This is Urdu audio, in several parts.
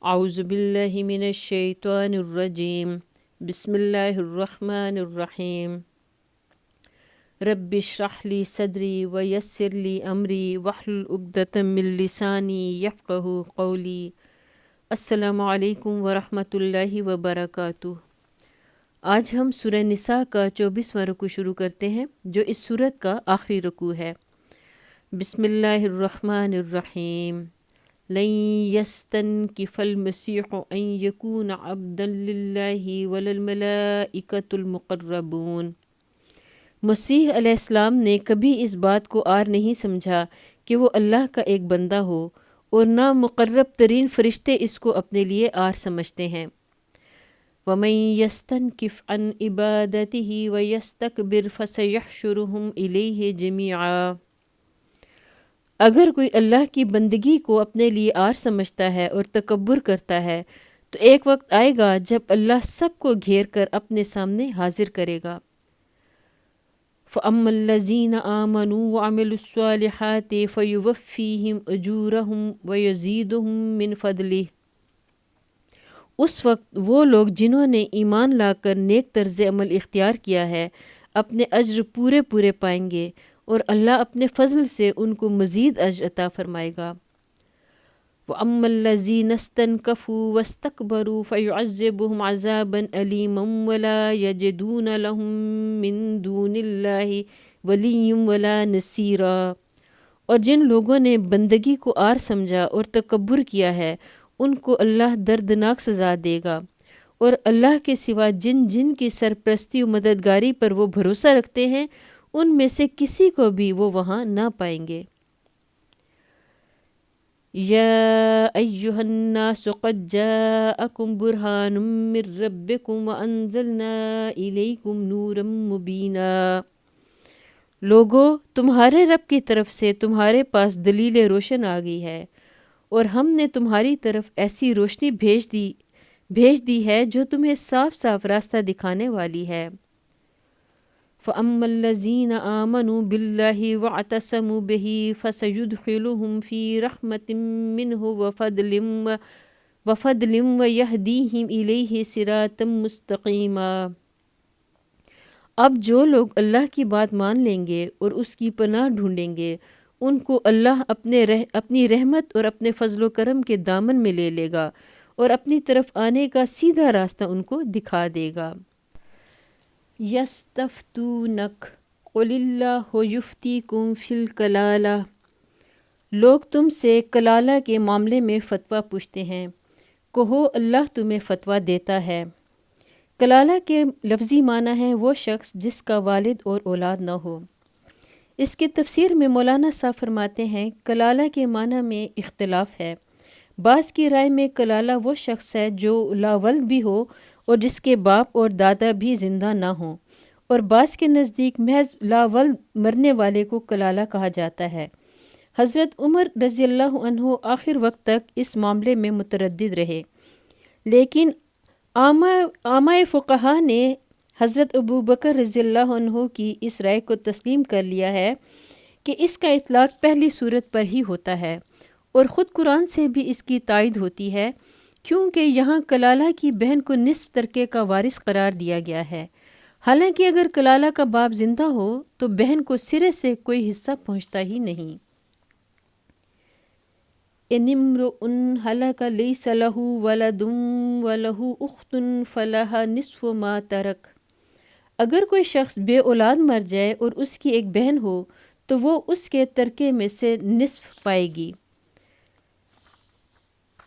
اعوذ باللہ من الشیطان الرجیم بسم اللہ الرحمن الرحیم رب اشرح لی صدری ویسر لی امری واحلل عقدۃ من لسانی یفقہوا قولی۔ السلام علیکم ورحمۃ اللہ وبرکاتہ۔ آج ہم سورہ نساء کا 24واں رکوع شروع کرتے ہیں جو اس سورت کا آخری رکوع ہے۔ بسم اللہ الرحمن الرحیم۔ لن يستنكف المسيح أن يكون عبدا لله ولا الملائكة المقربون۔ مسیح علیہ السلام نے کبھی اس بات کو عار نہیں سمجھا کہ وہ اللہ کا ایک بندہ ہو، اور نہ مقرب ترین فرشتے اس کو اپنے لیے عار سمجھتے ہیں۔ وَمَن يَسْتَنكِفْ عَنْ عِبَادَتِهِ وَيَسْتَكْبِرْ فَسَيَحْشُرُهُمْ إِلَيْهِ جَمِيعًا۔ اگر کوئی اللہ کی بندگی کو اپنے لیے عار سمجھتا ہے اور تکبر کرتا ہے تو ایک وقت آئے گا جب اللہ سب کو گھیر کر اپنے سامنے حاضر کرے گا۔ فَأَمَّا الَّذِينَ آمَنُوا وَعَمِلُوا الصَّالِحَاتِ فَيُوَفِّيهِمْ أُجُورَهُمْ وَيَزِيدُهُمْ مِنْ فَضْلِهِ۔ اس وقت وہ لوگ جنہوں نے ایمان لا کر نیک طرز عمل اختیار کیا ہے اپنے اجر پورے پورے پائیں گے، اور اللہ اپنے فضل سے ان کو مزید اجر عطا فرمائے گا۔ وَأَمَّا الَّذِينَ اسْتَنكَفُوا وَاسْتَكْبَرُوا فَيُعَذِّبُهُمْ عَذَابًا أَلِيمًا وَلَا يَجِدُونَ لَهُم مِّن دُونِ اللَّهِ وَلِيًّا وَلَا نَصِيرًا۔ اور جن لوگوں نے بندگی کو عار سمجھا اور تکبر کیا ہے ان کو اللہ دردناک سزا دے گا، اور اللہ کے سوا جن جن کی سرپرستی و مددگاری پر وہ بھروسہ رکھتے ہیں ان میں سے کسی کو بھی وہ وہاں نہ پائیں گے۔ یا ایہا الناس قد جاءکم برہان من ربکم وانزلنا الیکم نورا مبینا۔ لوگو، تمہارے رب کی طرف سے تمہارے پاس دلیل روشن آ گئی ہے، اور ہم نے تمہاری طرف ایسی روشنی بھیج دی ہے جو تمہیں صاف صاف راستہ دکھانے والی ہے۔ فَأَمَّا الَّذِينَ آمَنُوا بِاللَّهِ وَاعْتَصَمُوا بِهِ فَسَيُدْخِلُهُمْ فِي رَحْمَةٍ مِّنْهُ وَفَضْلٍ وَيَهْدِيهِمْ إِلَيْهِ صِرَاطًا مُّسْتَقِيمًا۔ اب جو لوگ اللہ کی بات مان لیں گے اور اس کی پناہ ڈھونڈیں گے ان کو اللہ اپنی رحمت اور اپنے فضل و کرم کے دامن میں لے لے گا اور اپنی طرف آنے کا سیدھا راستہ ان کو دکھا دے گا۔ یستفتونک قل اللہ یفتیکم فی الکلالہ۔ لوگ تم سے کلالہ کے معاملے میں فتویٰ پوچھتے ہیں، کہو اللہ تمہیں فتویٰ دیتا ہے۔ کلالہ کے لفظی معنی ہے وہ شخص جس کا والد اور اولاد نہ ہو۔ اس کی تفسیر میں مولانا صاحب فرماتے ہیں کلالہ کے معنی میں اختلاف ہے۔ بعض کی رائے میں کلالہ وہ شخص ہے جو لا ولد بھی ہو اور جس کے باپ اور دادا بھی زندہ نہ ہوں، اور بعض کے نزدیک محض لا ولد مرنے والے کو کلالہ کہا جاتا ہے۔ حضرت عمر رضی اللہ عنہ آخر وقت تک اس معاملے میں متردد رہے، لیکن عامہ فقہا نے حضرت ابو بکر رضی اللہ عنہ کی اس رائے کو تسلیم کر لیا ہے کہ اس کا اطلاق پہلی صورت پر ہی ہوتا ہے، اور خود قرآن سے بھی اس کی تائید ہوتی ہے، کیونکہ یہاں کلالہ کی بہن کو نصف ترکے کا وارث قرار دیا گیا ہے، حالانکہ اگر کلالہ کا باپ زندہ ہو تو بہن کو سرے سے کوئی حصہ پہنچتا ہی نہیں۔ ان امرؤ ہلک لیس لہ ولد ولہ اخت فلہا نصف ما ترک۔ اگر کوئی شخص بے اولاد مر جائے اور اس کی ایک بہن ہو تو وہ اس کے ترکے میں سے نصف پائے گی۔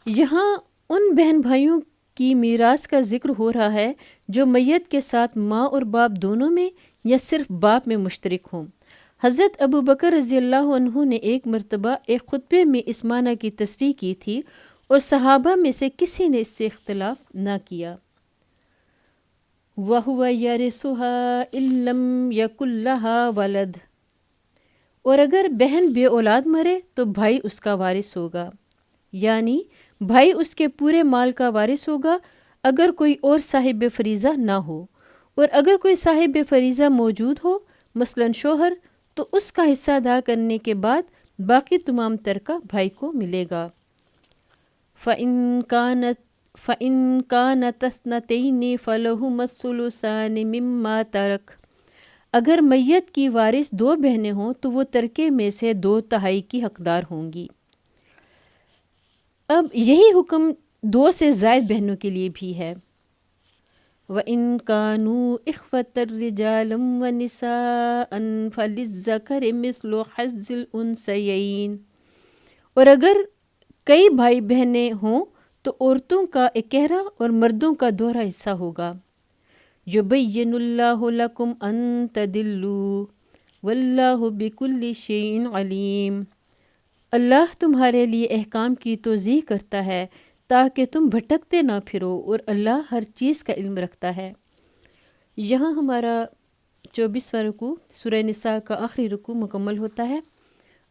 یہاں ان بہن بھائیوں کی میراث کا ذکر ہو رہا ہے جو میت کے ساتھ ماں اور باپ دونوں میں یا صرف باپ میں مشترک ہوں۔ حضرت ابو بکر رضی اللہ عنہ نے ایک مرتبہ ایک خطبے میں اس معنی کی تصریح کی تھی، اور صحابہ میں سے کسی نے اس سے اختلاف نہ کیا۔ وَهُوَ يَرِثُهَا إِن لَّمْ يَكُن لَّهَا وَلَدٌ۔ اور اگر بہن بے اولاد مرے تو بھائی اس کا وارث ہوگا، یعنی بھائی اس کے پورے مال کا وارث ہوگا اگر کوئی اور صاحب فریضہ نہ ہو، اور اگر کوئی صاحب فریضہ موجود ہو مثلاً شوہر تو اس کا حصہ ادا کرنے کے بعد باقی تمام ترکہ بھائی کو ملے گا۔ فَإِن كَانَتْ اثْنَتَيْنِ فَلَهُمَا الثُّلُثَانِ مِمَّا تَرَكَ، اگر میت کی وارث 2 بہنیں ہوں تو وہ ترکے میں سے 2/3 کی حقدار ہوں گی۔ اب یہی حکم 2 سے زائد بہنوں کے لیے بھی ہے۔ وَإِن كَانُوا إِخْوَةً رِجَالًا وَنِسَاءً فَلِلذَّكَرِ مِثْلُ حَظِّ الْأُنثَيَيْنِ، اور اگر کئی بھائی بہنیں ہوں تو عورتوں کا اکہرا اور مردوں کا دوہرا حصہ ہوگا۔ يُبَيِّنُ اللَّهُ لَكُمْ أَن تَضِلُّوا وَاللَّهُ بِكُلِّ شَيْءٍ عَلِيمٌ، اللہ تمہارے لیے احکام کی توضیح کرتا ہے تاکہ تم بھٹکتے نہ پھرو، اور اللہ ہر چیز کا علم رکھتا ہے۔ یہاں ہمارا 24واں رکوع سورہ نساء کا آخری رکوع مکمل ہوتا ہے۔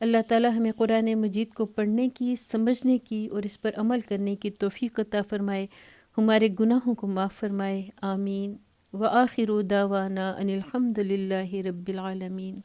اللہ تعالی ہمیں قرآن مجید کو پڑھنے کی، سمجھنے کی اور اس پر عمل کرنے کی توفیق عطا فرمائے، ہمارے گناہوں کو معاف فرمائے، آمین۔ وآخر دعوانا ان الحمد للہ رب العالمین۔